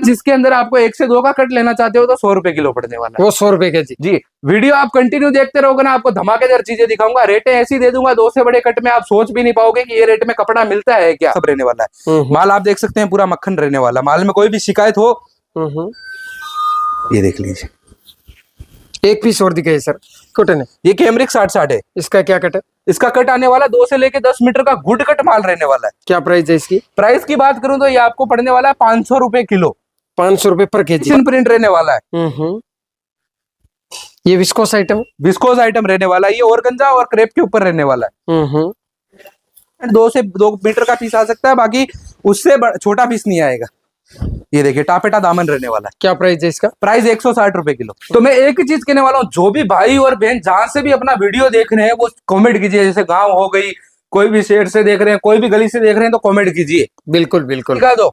जिसके अंदर आपको 1 से 2 का कट लेना चाहते हो तो 100 रुपए किलो पड़ने वाला है। वो 100 रुपए के जी। वीडियो आप कंटिन्यू देखते रहोगे ना, आपको धमाकेदार चीजें दिखाऊंगा, रेटें ऐसी दे दूंगा 2 से बड़े कट में आप सोच भी नहीं पाओगे कि ये रेट में कपड़ा मिलता है क्या। सब रहने वाला है। माल आप देख सकते हैं पूरा मक्खन रहने वाला। माल में कोई भी शिकायत हो ये देख लीजिए। एक पीस और दिखाइए सर। कॉटन है ये कैमरिक 60-60 है। इसका क्या कट है? इसका कट आने वाला 2 से लेके 10 मीटर का गुड कट माल रहने वाला है। क्या प्राइस है इसकी? प्राइस की बात करूं तो ये आपको पड़ने वाला है 500 रुपए किलो। 500 रुपए पर केजी प्रिंट रहने वाला है। ये विस्कोस आइटम रहने वाला है। ये ऑर्गेन्जा और क्रेप के ऊपर रहने वाला है। 2 से 2 मीटर का पीस आ सकता है, बाकी उससे छोटा पीस नहीं आएगा। ये देखिए टापेटा दामन रहने वाला है। क्या प्राइस है इसका? प्राइस 160 रुपए किलो। तो मैं एक ही चीज कहने वाला हूँ, जो भी भाई और बहन जहां से भी अपना वीडियो देख रहे हैं वो कमेंट कीजिए। जैसे गांव हो गई, कोई भी शहर से देख रहे हैं, कोई भी गली से देख रहे हैं तो कमेंट कीजिए। बिल्कुल बिल्कुल दिखा दो।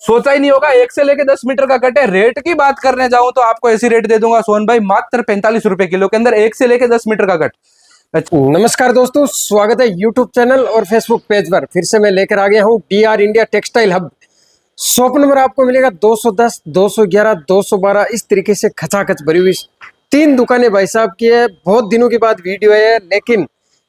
सोचा ही नहीं होगा 1 से लेके 10 मीटर का कट है। रेट की बात करने जाऊं तो आपको ऐसी रेट दे दूंगा सोहन भाई, मात्र 45 रुपए किलो के अंदर 1 से लेके 10 मीटर का कट। नमस्कार दोस्तों, स्वागत है यूट्यूब चैनल और फेसबुक पेज पर। फिर से मैं लेकर आ गया हूँ DR India textile hub. Shop number आपको मिलेगा 210, 211, 212। इस तरीके से खचाखच भरी हुई 3 दुकानें भाई साहब की है। बहुत दिनों के बाद वीडियो है, लेकिन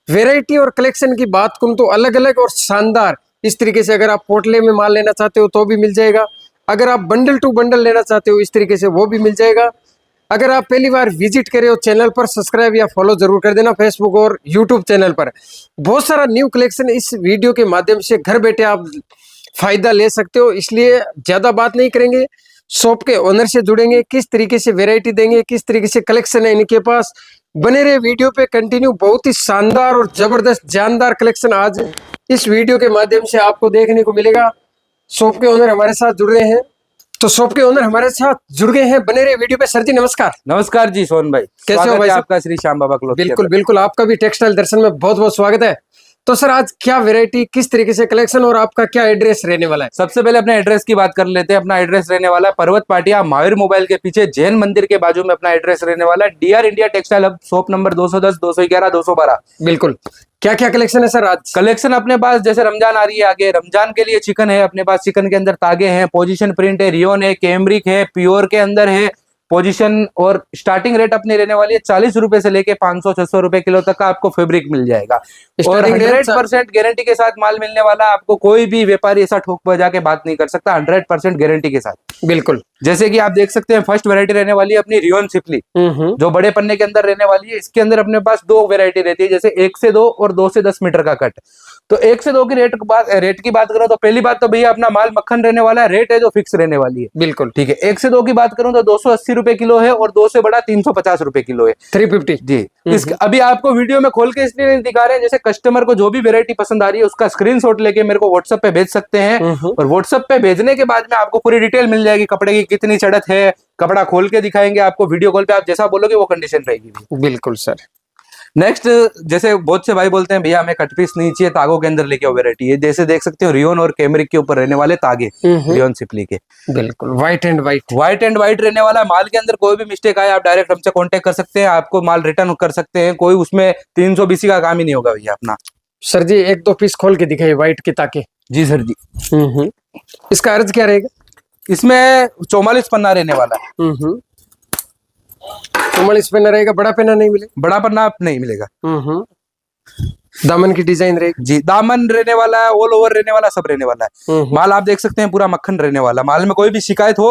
वेराइटी और कलेक्शन की बात करूं तो अलग अलग और शानदार। इस तरीके से अगर आप पोटले में माल लेना चाहते हो तो भी मिल जाएगा। अगर आप बंडल टू बंडल लेना चाहते हो इस तरीके से वो भी मिल जाएगा। अगर आप पहली बार विजिट करे हो चैनल पर सब्सक्राइब या फॉलो जरूर कर देना फेसबुक और यूट्यूब चैनल पर। बहुत सारा न्यू कलेक्शन इस वीडियो के माध्यम से घर बैठे आप फायदा ले सकते हो, इसलिए ज्यादा बात नहीं करेंगे। शॉप के ओनर से जुड़ेंगे, किस तरीके से वैरायटी देंगे, किस तरीके से कलेक्शन है इनके पास। बने रहे वीडियो पे कंटिन्यू। बहुत ही शानदार और जबरदस्त जानदार कलेक्शन आज इस वीडियो के माध्यम से आपको देखने को मिलेगा। शॉप के ओनर हमारे साथ जुड़ रहे हैं, तो शॉप के ओनर हमारे साथ जुड़ गए हैं। बने रहे वीडियो पे। सर जी नमस्कार। नमस्कार जी सोहन भाई, कैसे हो भाई? आपका श्री श्याम बाबा क्लोथ। बिल्कुल बिल्कुल, आपका भी टेक्सटाइल दर्शन में बहुत बहुत स्वागत है। तो सर आज क्या वैरायटी, किस तरीके से कलेक्शन और आपका क्या एड्रेस रहने वाला है? सबसे पहले अपने एड्रेस की बात कर लेते हैं। अपना एड्रेस रहने वाला है पर्वत पाटिया महावीर मोबाइल के पीछे जैन मंदिर के बाजू में अपना एड्रेस रहने वाला है। DR India textile hub, shop number 210, 211, 212। बिल्कुल। क्या क्या कलेक्शन है सर आज? कलेक्शन अपने पास जैसे रमजान आ रही है आगे, रमजान के लिए चिकन है अपने पास। चिकन के अंदर तागे हैं, पोजीशन प्रिंट है, रियोन है, कैमरिक है, प्योर के अंदर है पोजीशन। और स्टार्टिंग रेट अपनी रहने वाली है 40 रुपए से लेके 500-600 रुपए किलो तक का आपको फैब्रिक मिल जाएगा। और 100% गारंटी के साथ माल मिलने वाला है आपको। कोई भी व्यापारी ऐसा ठोक बजा के बात नहीं कर सकता। 100% गारंटी के साथ। बिल्कुल। जैसे कि आप देख सकते हैं फर्स्ट वैरायटी रहने वाली है अपनी रियोन सिपली, जो बड़े पन्ने के अंदर रहने वाली है। इसके अंदर अपने पास 2 वैरायटी रहती है, जैसे 1 से 2 और 2 से 10 मीटर का कट। तो 1 से 2 की रेट की बात करो तो पहली बात तो भैया अपना माल मक्खन रहने वाला है, रेट है जो फिक्स रहने वाली है। बिल्कुल ठीक है। 1 से 2 की बात करूं तो 280 रुपए किलो है और 2 से बड़ा 350 रुपए किलो है। 350 जी। अभी आपको वीडियो में खोल के इसलिए नहीं दिखा रहे हैं, जैसे कस्टमर को जो भी वैरायटी पसंद आ रही है उसका स्क्रीनशॉट लेके मेरे को व्हाट्सएप पे भेज सकते हैं। और व्हाट्सएप पे भेजने के बाद में आपको पूरी डिटेल मिल जाएगी, कपड़े की कितनी चढ़त है, कपड़ा खोल के दिखाएंगे आपको वीडियो कॉल पे। आप जैसा बोलोगे वो कंडीशन रहेगी। बिल्कुल सर। नेक्स्ट, जैसे बहुत से भाई बोलते हैं भैया हमें कट पीस नहीं चाहिए, तागों के अंदर लेके आओ वैरायटी। ये जैसे देख सकते हो रियोन और कैमरिक के ऊपर रहने वाले तागे, रियोन सिपली के। बिल्कुल व्हाइट एंड व्हाइट रहने वाला। माल के अंदर कोई भी मिस्टेक आए आप डायरेक्ट हमसे कांटेक्ट कर सकते हैं, आपको माल रिटर्न कर सकते हैं। कोई उसमें 320 का काम ही नहीं होगा भैया अपना। सर जी 1-2 पीस खोल के दिखाइए व्हाइट के ताके। जी सर जी। इसका अर्ज क्या रहेगा? इसमें 44 पन्ना रहने वाला है। 44 पन्ना रहेगा। बड़ा पन्ना नहीं मिलेगा? बड़ा पन्ना नहीं मिलेगा। दामन की डिजाइन रहेगी? जी दामन रहने वाला है, ऑल ओवर रहने वाला, सब रहने वाला है। माल आप देख सकते हैं पूरा मक्खन रहने वाला। माल में कोई भी शिकायत हो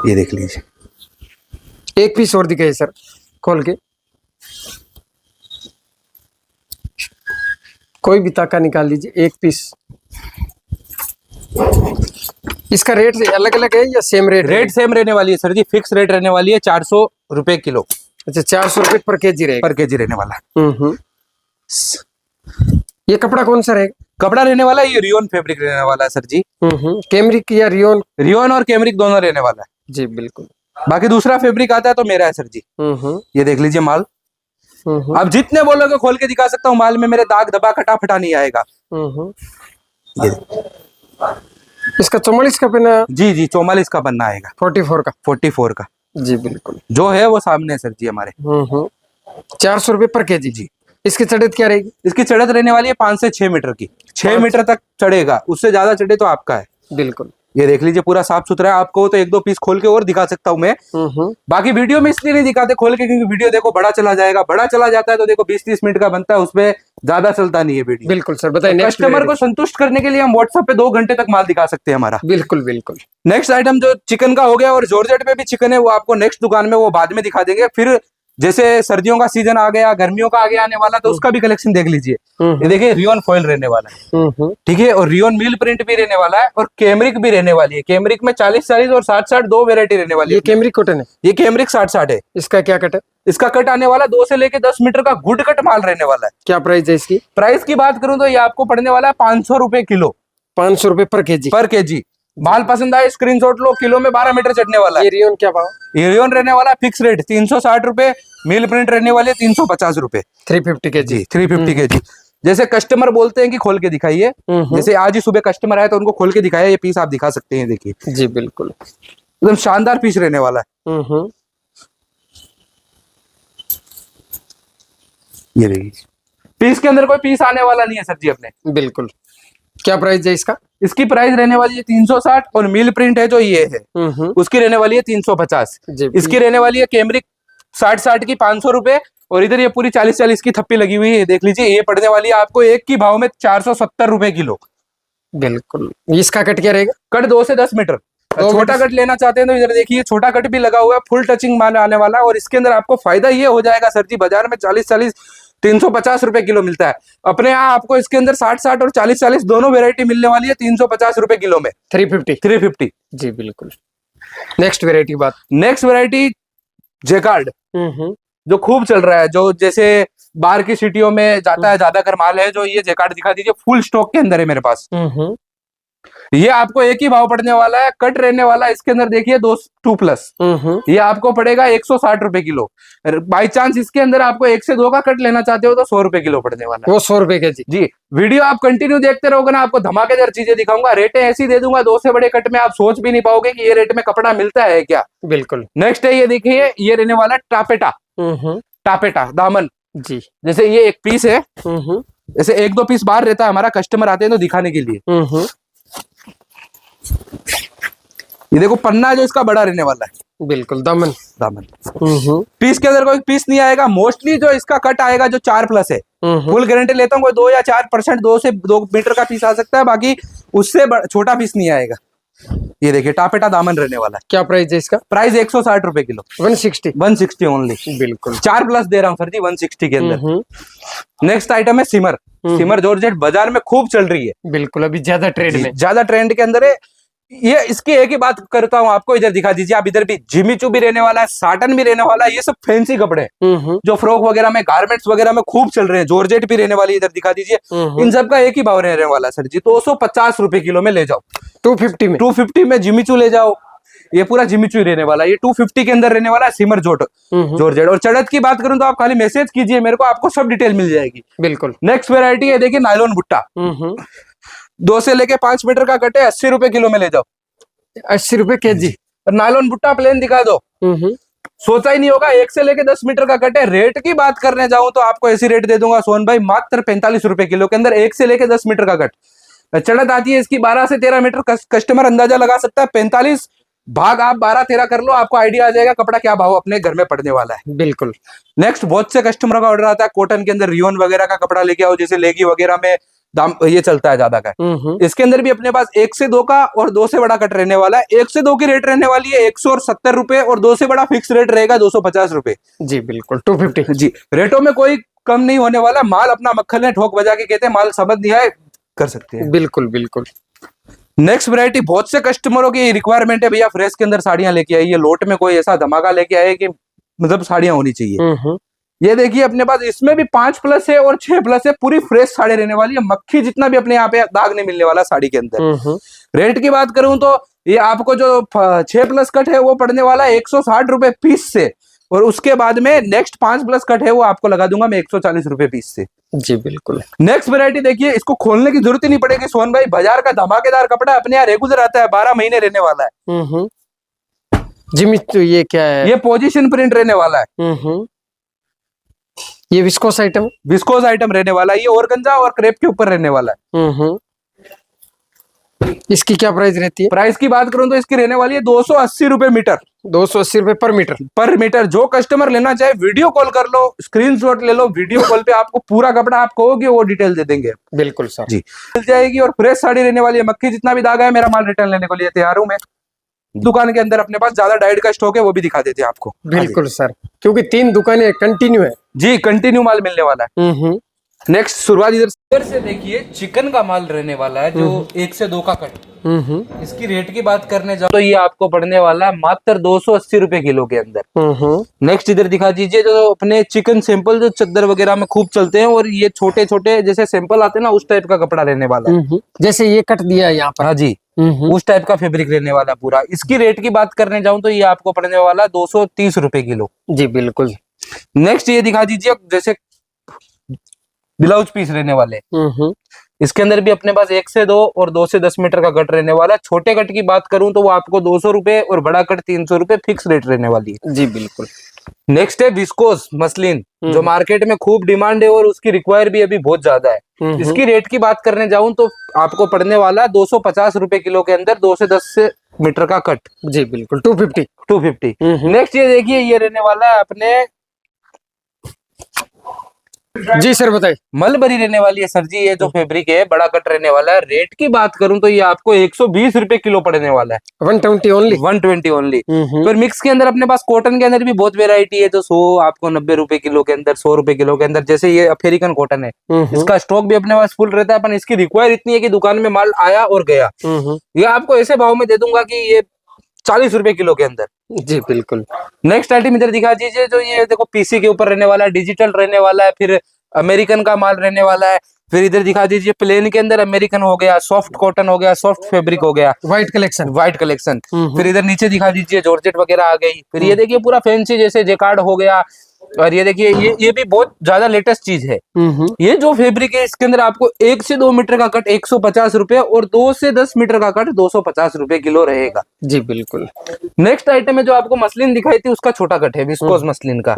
ये देख लीजिए। 1 पीस और दिखाइए सर खोल के। कोई भी ताका निकाल लीजिए 1 पीस। इसका रेट अलग अलग है या सेम रेट? रेट सेम रहने वाली है सर जी, फिक्स रेट रहने वाली है 400 रुपए किलो। अच्छा 400 रुपए पर केजी रहेगा? पर केजी रहने वाला है। ये कपड़ा कौन सा रहेगा? कपड़ा रहने वाला है ये रियोन फैब्रिक रहने वाला है सर जी। कैमरिक या रियोन? रियोन और कैमरिक दोनों रहने वाला है जी। बिल्कुल। बाकी दूसरा फैब्रिक आता है तो मेरा है सर जी। ये देख लीजिए माल। अब जितने बोलोगे खोल के दिखा सकता हूँ। माल में मेरे दाग धब्बा कटा फटा नहीं आएगा। ये इसका 44 का पन्ना? जी 44 का पन्ना आएगा। 44 का। जी बिल्कुल। जो है वो सामने सर जी हमारे। 400 रुपए पर केजी। जी। इसकी चढ़त क्या रहेगी? इसकी चढ़त रहने वाली है 5 से 6 मीटर की। 6 मीटर तक चढ़ेगा, उससे ज्यादा चढ़े तो आपका है। बिल्कुल। ये देख लीजिए पूरा साफ सुथरा है। आपको तो एक दो पीस खोल के और दिखा सकता हूँ मैं, बाकी वीडियो में इसलिए नहीं दिखाते खोल के क्योंकि वीडियो देखो बड़ा चला जाएगा, बड़ा चला जाता है तो देखो 20-30 मिनट का बनता है, उसमें ज्यादा चलता नहीं है वीडियो। बिल्कुल सर, बताइए। नेक्स्ट कस्टमर को संतुष्ट करने के लिए हम व्हाट्सएप पे 2 घंटे तक माल दिखा सकते हैं हमारा। बिल्कुल बिल्कुल। नेक्स्ट आइटम जो चिकन का हो गया, और जॉर्जेट पे भी चिकन है, वो आपको नेक्स्ट दुकान में वो बाद में दिखा देंगे। फिर जैसे सर्दियों का सीजन आ गया, गर्मियों का आगे आने वाला, तो उसका भी कलेक्शन देख लीजिए। ये देखिए रियोन फॉइल रहने वाला है, ठीक है, और रियोन मिल प्रिंट भी रहने वाला है, और कैमरिक भी रहने वाली है। कैमरिक में 40-40 और 60-60 2 वेरायटी रहने वाली है। ये कैमरिक कॉटन है, ये कैमरिक 60-60 है। इसका क्या कट है? इसका कट आने वाला 2 से लेके 10 मीटर का गुड कट माल रहने वाला है। क्या प्राइस है इसकी? प्राइस की बात करूं तो ये आपको पड़ने वाला है 500 रुपए किलो, 500 रुपए पर केजी। पर केजी। माल पसंद आए स्क्रीनशॉट लो, किलो में 12 मीटर चढ़ने वाला है। ये रियोन क्या भाव? ये रियोन रहने वाला फिक्स रेट 360 रुपए, मिल प्रिंट रहने वाले 350 रुपए, 350 केजी। 350 केजी। जैसे कस्टमर बोलते हैं कि खोल के दिखाइए, जैसे आज ही सुबह कस्टमर आया तो उनको खोल के दिखाया, ये पीस आप दिखा सकते हैं, देखिए जी बिल्कुल, एकदम शानदार पीस रहने वाला है। ये देखिए पीस के अंदर कोई पीस आने वाला नहीं है सर जी अपने। बिल्कुल। क्या प्राइस है इसका? इसकी प्राइस रहने वाली है 360, और मिल प्रिंट है जो ये है उसकी रहने वाली है 350। इसकी रहने वाली है कैमरिक 60-60 की 500 रुपए, और इधर ये पूरी 40-40 की थप्पी लगी हुई है, देख लीजिए। ये पड़ने वाली है आपको एक की भाव में 470 रुपए किलो। बिल्कुल। इसका कट क्या रहेगा? कट 2 से 10 मीटर। छोटा कट लेना चाहते हैं तो इधर देखिए छोटा कट भी लगा हुआ है, फुल टचिंग माल आने वाला है। और इसके अंदर आपको फायदा ये हो जाएगा सर जी, बाजार में 40-40 350 रुपए किलो मिलता है, अपने यहाँ आपको इसके अंदर 60-60 और 40-40 दोनों वेरायटी मिलने वाली है 350 रुपए किलो में, 350। जी बिल्कुल। नेक्स्ट वेरायटी बात। नेक्स्ट वेरायटी जेकार्ड, जो खूब चल रहा है, जो जैसे बाहर की सिटियों में जाता है ज्यादातर माल है, जो ये जेकार्ड दिखा दीजिए, फुल स्टॉक के अंदर है मेरे पास। ये आपको एक ही भाव पड़ने वाला है, कट रहने वाला है इसके अंदर देखिए 2+। ये आपको पड़ेगा 160 रुपए किलो। बाई चांस इसके अंदर आपको 1 से 2 का कट लेना चाहते हो तो 100 रुपए किलो पड़ने वाला है। वो 100 रुपए केजी। जी, वीडियो आप कंटिन्यू देखते रहोगे ना, आपको धमाकेदार चीजें दिखाऊंगा, रेटें ऐसी दे दूंगा 2 से बड़े कट में आप सोच भी नहीं पाओगे कि ये रेट में कपड़ा मिलता है क्या। बिल्कुल। नेक्स्ट है ये देखिए, ये रहने वाला टापेटा। टापेटा दामन जी, जैसे ये एक पीस है, जैसे 1-2 पीस बाहर रहता है हमारा, कस्टमर आते हैं तो दिखाने के लिए। ये देखो पन्ना जो इसका बड़ा रहने वाला है। बिल्कुल दामन। पीस के अंदर कोई पीस नहीं आएगा, मोस्टली जो इसका कट आएगा जो 4+ है, फुल गारंटी लेता हूँ, कोई 2 या 4%, 2 से 2 मीटर का पीस आ सकता है, बाकी उससे छोटा पीस नहीं आएगा। ये देखिए टापेटा दामन रहने वाला है। क्या प्राइस है इसका? प्राइस 160 रुपए किलो, 160 ओनली। बिल्कुल 4+ दे रहा हूँ सर जी 160 के अंदर। नेक्स्ट आइटम है सिमर। सिमर जॉर्जेट बाजार में खूब चल रही है। बिल्कुल, अभी ज्यादा ट्रेंड के अंदर है ये। इसकी एक ही बात करता हूँ आपको, इधर दिखा दीजिए आप, इधर भी जिमीचू भी रहने वाला है, साटन भी रहने वाला है, ये सब फैंसी कपड़े जो फ्रॉक वगैरह में, गारमेंट्स वगैरह में खूब चल रहे हैं। जॉर्जेट भी रहने वाली है, इधर दिखा दीजिए। इन सब का एक ही भाव रहने वाला है सर जी, 250 रुपए किलो में ले जाओ। 250 में जिमीचू ले जाओ, ये पूरा जिमीचू ही रहने वाला है। ये 250 के अंदर रहने वाला है सिमर जॉर्जेट। और चढ़त की बात करूं तो आप खाली मैसेज कीजिए मेरे को, आपको सब डिटेल मिल जाएगी। बिल्कुल। नेक्स्ट वेरायटी है देखिए नायलॉन भुट्टा, 2 से लेके 5 मीटर का कट है, 80 रुपए किलो में ले जाओ। 80 रुपए केजी। और नायलॉन भुट्टा प्लेन दिखा दो, सोचा ही नहीं होगा, 1 से लेके 10 मीटर का कट है। रेट की बात करने जाऊं तो आपको ऐसी रेट दे दूंगा सोहन भाई, मात्र 45 रुपए किलो के अंदर 1 से लेके 10 मीटर का कट। चढ़त आती है इसकी 12 से 13 मीटर, कस्टमर अंदाजा लगा सकता है। 45 भाग आप 12-13 कर लो, आपको आइडिया आ जाएगा कपड़ा क्या भाव अपने घर में पड़ने वाला है। बिल्कुल। नेक्स्ट बहुत से कस्टमर का ऑर्डर आता है कॉटन के अंदर रियोन वगैरह का कपड़ा लेके आओ, जैसे लेगी वगैरह में दाम ये चलता है ज्यादा का। इसके अंदर भी अपने पास 1 से 2 का और 2 से बड़ा कट रहने वाला है। 1 से 2 की रेट रहने वाली है 170 रुपए, और 2 से बड़ा फिक्स रेट रहेगा 250 रुपए। जी बिल्कुल, 250 जी। रेटों में कोई कम नहीं होने वाला। माल अपना मक्खन है, ठोक बजा के कहते हैं, माल समझ नहीं आए कर सकते हैं। बिल्कुल बिल्कुल। नेक्स्ट वैरायटी बहुत से कस्टमरों की रिक्वायरमेंट है, भैया फ्रेश के अंदर साड़ियां लेके आइए, लोट में कोई ऐसा धमाका लेके आए कि मतलब साड़ियां होनी चाहिए। ये देखिए अपने पास इसमें भी 5+ है और 6+ है, पूरी फ्रेश साड़ी रहने वाली है। मक्खी जितना भी अपने यहाँ पे दाग नहीं मिलने वाला साड़ी के अंदर। रेट की बात करूं तो ये आपको जो 6+ कट है वो पड़ने वाला है 160 रुपए पीस से, और उसके बाद में नेक्स्ट 5+ कट है वो आपको लगा दूंगा मैं 140 रुपए पीस से। जी बिल्कुल। नेक्स्ट वैरायटी देखिए, इसको खोलने की जरूरत ही नहीं पड़ेगी सोहन भाई, बाजार का धमाकेदार कपड़ा अपने यहाँ रेगुलर आता है, 12 महीने रहने वाला है। जिमी तो ये क्या है? ये पोजीशन प्रिंट रहने वाला है। ये विस्कोस आइटम रहने वाला है, ये ऑर्गेन्जा और क्रेप के ऊपर रहने वाला है। इसकी क्या प्राइस रहती है? प्राइस की बात करूं तो इसकी रहने वाली है 280 रुपए मीटर। 280 रुपए पर मीटर। पर मीटर। जो कस्टमर लेना चाहे वीडियो कॉल कर लो, स्क्रीनशॉट ले लो, वीडियो कॉल पे आपको पूरा कपड़ा आप कहोगे वो डिटेल दे देंगे। बिल्कुल सर जी मिल जाएगी। और फ्रेश साड़ी रहने वाली है, मक्खी जितना भी दागा है मेरा माल रिटर्न लेने के लिए तैयार हूं मैं। दुकान के अंदर अपने पास ज्यादा डाइट का स्टॉक है, वो भी दिखा देते हैं आपको। बिल्कुल सर, क्योंकि 3 दुकानें कंटिन्यू है। जी कंटिन्यू माल मिलने वाला है। नेक्स्ट शुरुआत इधर से देखिए, चिकन का माल रहने वाला है जो 1 से 2 का कट। इसकी रेट की बात करने जाओ तो ये आपको पड़ने वाला है मात्र 280 रुपए किलो के अंदर। नेक्स्ट इधर दिखा दीजिए, जो अपने चिकन सैंपल जो चद्दर वगैरह में खूब चलते हैं, और ये छोटे छोटे जैसे सैंपल आते हैं ना, उस टाइप का कपड़ा रहने वाला है। जैसे ये कट दिया है यहाँ पर। हाँ जी, उस टाइप का फैब्रिक रहने वाला पूरा। इसकी रेट की बात करने जाऊं तो ये आपको पड़ने वाला 230 रुपए किलो। जी बिल्कुल। नेक्स्ट ये दिखा दीजिए, जैसे ब्लाउज पीस रहने वाले। इसके अंदर भी अपने पास 1 से 2 और 2 से 10 मीटर का कट रहने वाला है। छोटे कट की बात करूं तो वो आपको 200 रुपए और बड़ा कट 300 रुपए फिक्स रेट रहने वाली है। जी बिल्कुल। नेक्स्ट है विस्कोस मसलिन, जो मार्केट में खूब डिमांड है और उसकी रिक्वायर भी अभी बहुत ज्यादा है। इसकी रेट की बात करने जाऊं तो आपको पड़ने वाला 250 रुपए किलो के अंदर 2 से 10 मीटर का कट। जी बिल्कुल। 250। नेक्स्ट ये देखिए, ये रहने वाला है अपने जी सर बताइए। मलबरी रहने वाली है सर जी। ये जो फैब्रिक है बड़ा कट रहने वाला है। रेट की बात करूं तो ये आपको 120 रुपए किलो पड़ने वाला है। 120 ओनली। 120 ओनली। फिर मिक्स के अंदर अपने पास कॉटन के अंदर भी बहुत वेरायटी है, तो 100 आपको 90 रुपए किलो के अंदर, 100 रुपए किलो के अंदर। जैसे ये अफ्रीकन कॉटन है, इसका स्टॉक भी अपने पास फुल रहता है, पर इसकी रिक्वायर इतनी है कि दुकान में माल आया और गया। ये आपको ऐसे भाव में दे दूंगा कि ये 40 रुपए किलो के अंदर। जी बिल्कुल। नेक्स्ट आइटम इधर दिखा दीजिए, जो ये देखो पीसी के ऊपर रहने वाला है, डिजिटल रहने वाला है, फिर अमेरिकन का माल रहने वाला है। फिर इधर दिखा दीजिए, प्लेन के अंदर अमेरिकन हो गया, सॉफ्ट कॉटन हो गया, सॉफ्ट फैब्रिक हो गया, व्हाइट कलेक्शन। फिर इधर नीचे दिखा दीजिए जॉर्जेट वगैरह आ गई। फिर ये देखिए पूरा फैंसी, जैसे जेकार्ड हो गया। और ये देखिए, ये भी बहुत ज्यादा लेटेस्ट चीज है। ये जो फैब्रिक है इसके अंदर आपको 1 से 2 मीटर का कट 150 रुपए और 2 से 10 मीटर का कट 250 रुपए किलो रहेगा। जी बिल्कुल। नेक्स्ट आइटम है जो आपको मसलिन दिखाई थी, उसका छोटा कट है विस्कोस मसलिन का।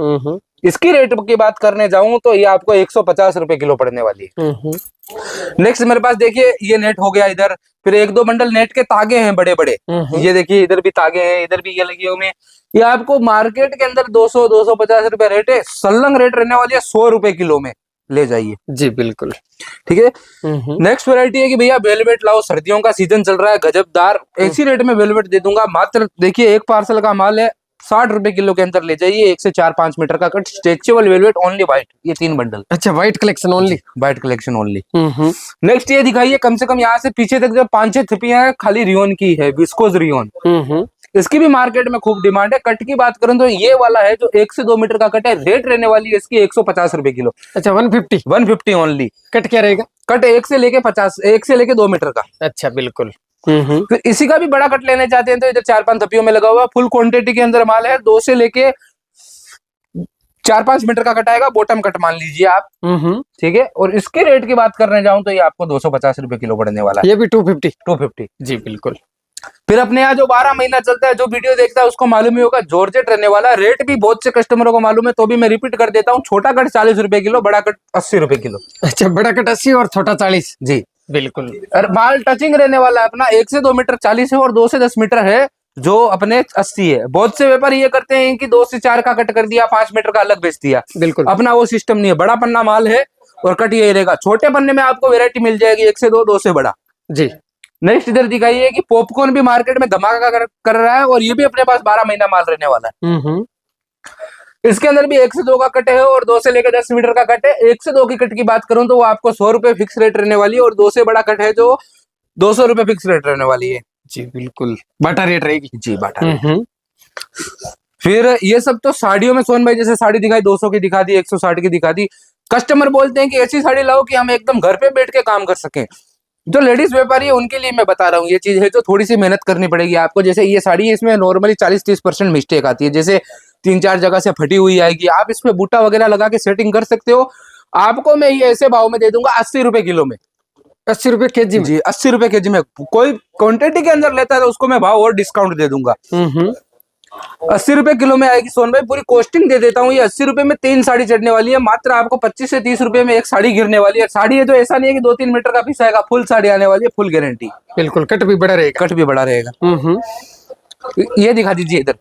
इसकी रेट की बात करने जाऊं तो ये आपको 150 रुपए किलो पड़ने वाली है। नेक्स्ट मेरे पास देखिए, ये नेट हो गया इधर। फिर 1-2 बंडल नेट के तागे हैं बड़े बड़े। ये देखिए इधर भी तागे हैं, इधर भी ये लगी हुई है। ये आपको मार्केट के अंदर 200-250 रुपए रेट है। सलंग रेट रहने वाली है 100 रुपए किलो में, ले जाइए। जी बिल्कुल। ठीक है। नेक्स्ट वैरायटी है कि भैया वेलवेट लाओ, सर्दियों का सीजन चल रहा है, गजबदार ऐसी रेट में वेलवेट दे दूंगा। मात्र देखिए, एक पार्सल का माल है 60 रुपए किलो के अंदर, ले जाइए। 1 से 4-5 मीटर का cut, stretchable velvet only white, ये 3 बंडल। अच्छा, white collection only. White collection only. Next ये दिखाइए, कम से कम यहाँ से पीछे तक जो 5-6 थपियां हैं, खाली रियोन की है, विस्कोस रियोन। इसकी भी मार्केट में खूब डिमांड है। कट की बात करूं तो ये वाला है जो 1 से 2 मीटर का कट है। रेट रहने वाली है इसकी 150 रुपए किलो। अच्छा, 150 ओनली। कट क्या रहेगा? कट 1 से लेके 2 मीटर का। अच्छा बिल्कुल। फिर इसी का भी बड़ा कट लेने चाहते हैं तो इधर 4-5 थपियों में लगा हुआ फुल क्वांटिटी के अंदर माल है। 2 से लेके 4-5 मीटर का कट आएगा, बॉटम कट मान लीजिए आप। ठीक है। और इसके रेट की बात करने जाऊं तो ये आपको 250 रुपए किलो पड़ने वाला है। ये भी 250। जी बिल्कुल। फिर अपने यहाँ जो 12 महीना चलता है, जो वीडियो देखता है उसको मालूम ही होगा, जॉर्जेट रहने वाला। रेट भी बहुत से कस्टमरों को मालूम है, तो भी मैं रिपीट कर देता हूँ। छोटा कट 40 रुपए किलो, बड़ा कट 80 रुपए किलो। अच्छा, बड़ा कट 80 और छोटा 40। जी बिल्कुल। और माल टचिंग रहने वाला है अपना। 1 से 2 मीटर 40 है और 2 से 10 मीटर है जो अपने 80 है। बहुत से व्यापारी ये करते हैं कि 2 से 4 का कट कर दिया, 5 मीटर का अलग बेच दिया। बिल्कुल। अपना वो सिस्टम नहीं है। बड़ा पन्ना माल है और कट यही रहेगा। छोटे पन्ने में आपको वेरायटी मिल जाएगी 1 से 2, 2 से बड़ा। जी। नेक्स्ट इधर दिखाइए कि पॉपकॉर्न भी मार्केट में धमाका कर रहा है और ये भी अपने पास 12 महीना माल रहने वाला है। इसके अंदर भी 1 से 2 का कट है और 2 से लेकर 10 मीटर का कट है। 1 से 2 की कट की बात करूं तो वो आपको 100 रुपए फिक्स रेट रहने वाली है और 2 से बड़ा कट है जो 200 रुपए फिक्स रेट रहने वाली है। जी बिल्कुल, बाटा रेट रहेगी। जी बाटा रेट। फिर ये सब तो साड़ियों में सोन भाई जैसे साड़ी दिखाई 200 की दिखा दी, 160 की दिखा दी। कस्टमर बोलते हैं कि ऐसी साड़ी लाओ कि हम एकदम घर पे बैठ के काम कर सकें। जो लेडीज व्यापारी है उनके लिए मैं बता रहा हूँ, ये चीज है जो थोड़ी सी मेहनत करनी पड़ेगी आपको। जैसे ये साड़ी है, इसमें नॉर्मली 40-30% मिस्टेक आती है, जैसे 3-4 जगह से फटी हुई आएगी। आप इसमें बूटा वगैरह लगा के सेटिंग कर सकते हो। आपको मैं ये ऐसे भाव में दे दूंगा 80 रुपए किलो में। 80 रुपए केजी में? जी 80 रुपए केजी में। कोई क्वांटिटी के अंदर लेता है तो उसको मैं भाव और डिस्काउंट दे दूंगा। 80 रुपए किलो में आएगी सोन भाई। पूरी कॉस्टिंग दे देता हूँ, ये 80 रुपए में 3 साड़ी चढ़ने वाली है। मात्र आपको 25 से 30 रुपए में एक साड़ी गिरने वाली है। साड़ी है तो ऐसा नहीं है कि 2-3 मीटर का पीस आएगा, फुल साड़ी आने वाली है, फुल गारंटी। बिल्कुल, कट भी बड़ा रहेगा। कट भी बड़ा रहेगा। ये दिखा दीजिए इधर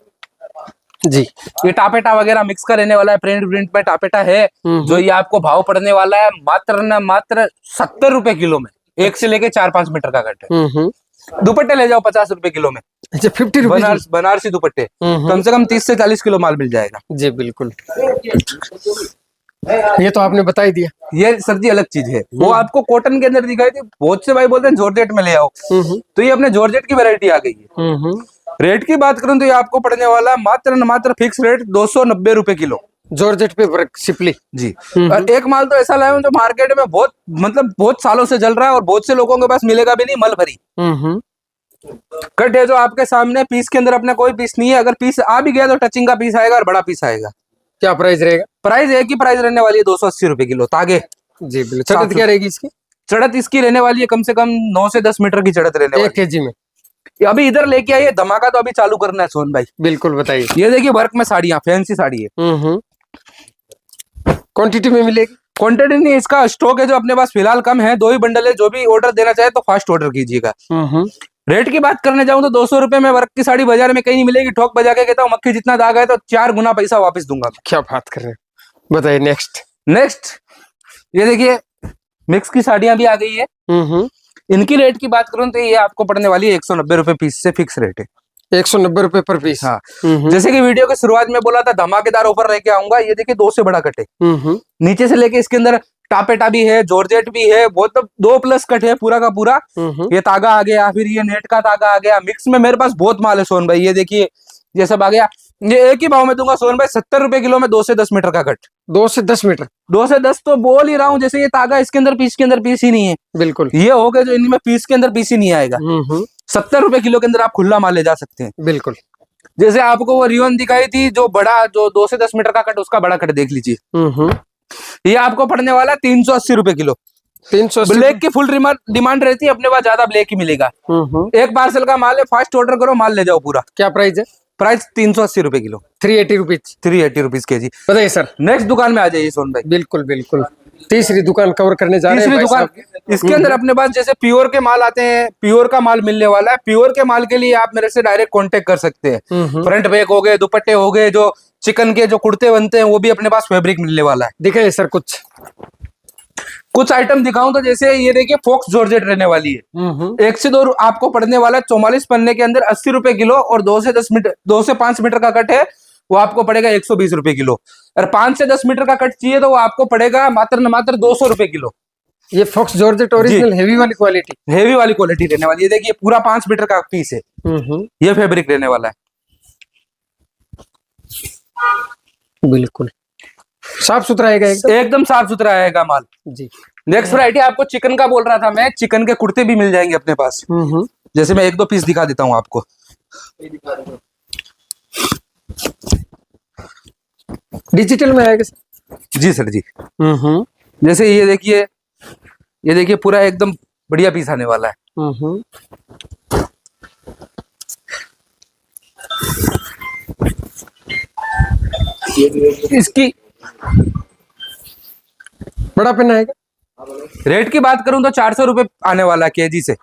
जी। ये टापेटा वगैरह मिक्स का रहने वाला है, प्रिंट में टापेटा है। जो ये आपको भाव पड़ने वाला है मात्र न मात्र 70 रुपए किलो में, 1 से लेके 4-5 मीटर का कट है। दुपट्टे ले जाओ 50 रुपए किलो में। अच्छा, 50 रुपीज बनारसी दुपट्टे कम से कम 30 से 40 किलो माल मिल जाएगा जी। बिल्कुल, ये तो आपने बता ही दिया। ये सर जी अलग चीज है। वो आपको कॉटन के अंदर दिखाई थी, बहुत से भाई बोलते हैं जॉर्जेट में ले आओ, तो ये अपने जॉर्जेट की वैरायटी आ गई है। रेट की बात करूं तो ये आपको पड़ने वाला मात्र न मात्र फिक्स रेट 290 रुपए किलो, जॉर्जेट पे वर्क सिपली जी। और एक माल तो ऐसा लाया हूं जो मार्केट में बहुत मतलब बहुत सालों से चल रहा है और बहुत से लोगों के पास मिलेगा भी नहीं, मल भरी कट है जो आपके सामने। पीस के अंदर अपना कोई पीस नहीं है, अगर पीस आ भी गया तो टचिंग का पीस आएगा और बड़ा पीस आएगा। क्या प्राइस रहेगा? प्राइस एक ही प्राइस रहने वाली है 280 रुपए किलो तागे जी। बिल्कुल, चढ़त क्या रहेगी इसकी? चढ़त इसकी रहने वाली है कम से कम 9 से 10 मीटर की चढ़त रहने वाली 1 केजी में। है। अभी इधर लेके आइए, धमाका तो अभी चालू करना है सोन भाई। बिल्कुल, बताइए। ये देखिए वर्क में साड़ियाँ, फैंसी साड़ी है। क्वांटिटी में मिलेगी? क्वांटिटी नहीं, इसका स्टॉक है जो अपने पास फिलहाल कम है, 2 ही बंडल है। जो भी ऑर्डर देना चाहे तो फास्ट ऑर्डर कीजिएगा। रेट की बात करने जाऊं तो 200 रुपए में वर्क की साड़ी बाजार में कहीं नहीं मिलेगी। ठोक बजा के कहता हूँ मक्खी जितना दाग है तो 4 गुना पैसा वापस दूंगा। क्या बात कर रहे हैं, बताइए। नेक्स्ट ये देखिए मिक्स की साड़ियां भी आ गई है। इनकी रेट की बात करूं तो ये आपको पड़ने वाली है 190 रुपए पीस से फिक्स रेट है। 190 रुपए पर पीस। हाँ। जैसे कि वीडियो के शुरुआत में बोला था धमाकेदार ऑफर लेके आऊंगा। ये देखिए 2 से बड़ा कट है, नीचे से लेके इसके अंदर टापेटा भी है, जॉर्जेट भी है, बहुत 2+ कट है पूरा का पूरा। ये तागा आ गया, फिर ये नेट का तागा आ गया, मिक्स में मेरे पास बहुत माल है सोन भाई। ये देखिए ये सब आ गया। ये एक ही भाव में दूंगा सोन भाई, 70 रुपए किलो में 2 से 10 मीटर का कट। 2 से 10 मीटर? 2 से 10 तो बोल ही रहा हूँ। जैसे ये तागा इसके अंदर पीस के अंदर पीस ही नहीं है। बिल्कुल, ये हो गए जो इनमें पीस के अंदर पीस ही नहीं आएगा। 70 रुपए किलो के अंदर आप खुला माल ले जा सकते हैं। बिल्कुल। जैसे आपको वो रियोन दिखाई थी जो बड़ा, जो 2 से 10 मीटर का कट, उसका बड़ा कट देख लीजिए। ये आपको पड़ने वाला 380 रुपए किलो। 380। ब्लैक की फुल डिमांड रहती है, अपने पास ज्यादा ब्लैक ही मिलेगा। एक पार्सल का माल है, फास्ट ऑर्डर करो, माल ले जाओ पूरा। क्या प्राइस है? प्राइस 380 रुपए किलो, 380 रुपीज। 380 रुपीज के जी। बताइए सर। नेक्स्ट दुकान में आ जाइए सोन भाई। बिल्कुल बिल्कुल, तीसरी दुकान कवर करने जा रहे हैं। तीसरी दुकान, इसके अंदर अपने पास जैसे प्योर के माल आते हैं, प्योर का माल मिलने वाला है। प्योर के माल के लिए आप मेरे से डायरेक्ट कांटेक्ट कर सकते हैं। फ्रंट बैक हो गए, दुपट्टे हो गए, जो चिकन के जो कुर्ते बनते हैं वो भी अपने पास फैब्रिक मिलने वाला है। दिखाइए सर कुछ आइटम दिखाऊं तो जैसे ये देखिए फॉक्स जॉर्जेट रहने वाली है। 1 से 2 आपको पड़ने वाला 44 पन्ने के अंदर 80 रुपए किलो, और 2 से 5 मीटर का कट है वो आपको पड़ेगा 120 रुपए किलो। और 5 से 10 मीटर का कट चाहिए तो वो आपको पड़ेगा मात्र न मात्र 200 रुपए किलो। ये फॉक्स जॉर्जेट ओरिजिनल हेवी वाली क्वालिटी रहने वाली है। देखिए पूरा 5 मीटर का पीस है, ये फैब्रिक रहने वाला है। बिल्कुल साफ सुथरा आएगा, एकदम साफ सुथरा आएगा माल जी। नेक्स्ट वैरायटी आपको चिकन का बोल रहा था मैं, चिकन के कुर्ते भी मिल जाएंगे अपने पास। जैसे मैं 1-2 पीस दिखा देता हूँ आपको। डिजिटल में आएगा सर? जी सर जी। जैसे ये देखिए पूरा एकदम बढ़िया पीस आने वाला है। इसकी बड़ा पेन आएगा। रेट की बात करूं तो 400 रुपए आने वाला है केजी से।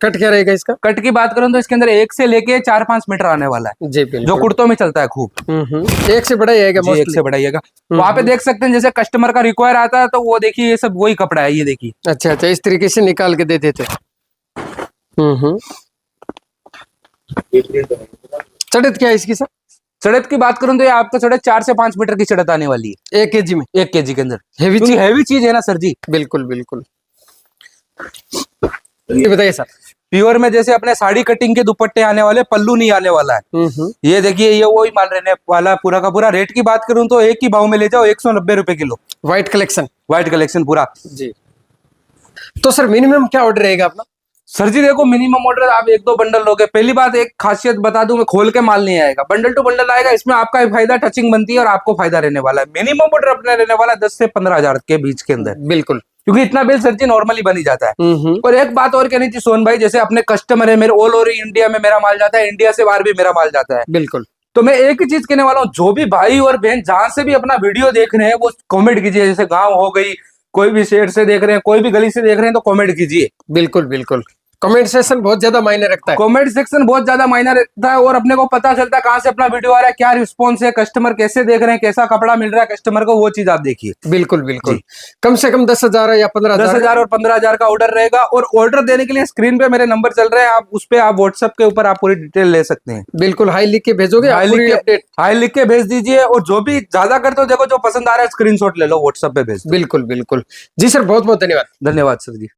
कट क्या रहेगा इसका? कट की बात करूं तो इसके अंदर 1 से लेके 4-5 मीटर आने वाला है जी। जो कुर्तों में चलता है खूब। 1 से बड़ा ही आएगा, 1 से बड़ा ही आएगा। वहां पे देख सकते हैं जैसे कस्टमर का रिक्वायर आता है तो वो देखिए ये सब वही कपड़ा है। ये देखिए अच्छा, इस तरीके से निकाल के दे देते। चढ़त क्या है इसकी सर? चढ़त की बात करूं तो ये आपको चढ़त 4 से 5 मीटर की चढ़त आने वाली है 1 केजी में। 1 केजी के अंदर। हैवी चीज है ना सर जी। बिल्कुल बिल्कुल। ये बताइए सर। प्योर में जैसे अपने साड़ी कटिंग के दुपट्टे आने वाले, पल्लू नहीं आने वाला है। ये देखिए ये वही माल रहने वाला पूरा का पूरा। रेट की बात करूं तो एक ही भाव में ले जाओ 190 रुपए किलो। व्हाइट कलेक्शन पूरा जी। तो सर मिनिमम क्या ऑर्डर रहेगा अपना? सर जी देखो मिनिमम ऑर्डर आप 1-2 बंडल लोगे। पहली बात एक खासियत बता दूं, मैं खोल के माल नहीं आएगा, बंडल टू बंडल आएगा। इसमें आपका ही फायदा, टचिंग बनती है और आपको फायदा रहने वाला है। मिनिमम ऑर्डर अपने रहने वाला 10 से 15 हजार के बीच के अंदर। बिल्कुल, क्योंकि इतना बिल सर जी नॉर्मली बन ही जाता है। और एक बात और कहनी थी सोन भाई, जैसे अपने कस्टमर है मेरे, ऑल ओवर इंडिया में मेरा माल जाता है, इंडिया से बाहर भी मेरा माल जाता है। बिल्कुल। तो मैं एक ही चीज कहने वाला हूँ, जो भी भाई और बहन जहां से भी अपना वीडियो देख रहे हैं वो कमेंट कीजिए। जैसे गांव हो गई, कोई भी शहर से देख रहे हैं, कोई भी गली से देख रहे हैं, तो कमेंट कीजिए। बिल्कुल बिल्कुल, कमेंट सेक्शन बहुत ज्यादा मायने रखता है। कमेंट सेक्शन बहुत ज्यादा मायने रखता है और अपने को पता चलता है कहाँ से अपना वीडियो आ रहा है, क्या रिस्पॉन्स है, कस्टमर कैसे देख रहे हैं, कैसा कपड़ा मिल रहा है कस्टमर को, वो चीज आप देखिए। बिल्कुल बिल्कुल, जी। कम से कम 10,000 या 15,000 10,000 और 15,000 का ऑर्डर रहेगा। और ऑर्डर देने के लिए स्क्रीन पे मेरे नंबर चल रहे हैं, आप उस पे आप व्हाट्सएप के ऊपर आप पूरी डिटेल ले सकते हैं। बिल्कुल हाई लिख के भेजोगे आप पूरी अपडेट। हाई लिख के भेज दीजिए। और जो भी ज्यादा करते हो देखो, जो पसंद आ रहा है स्क्रीनशॉट ले लो, व्हाट्सएप पे भेज दो। बिल्कुल बिल्कुल जी सर, बहुत बहुत धन्यवाद। धन्यवाद सर जी।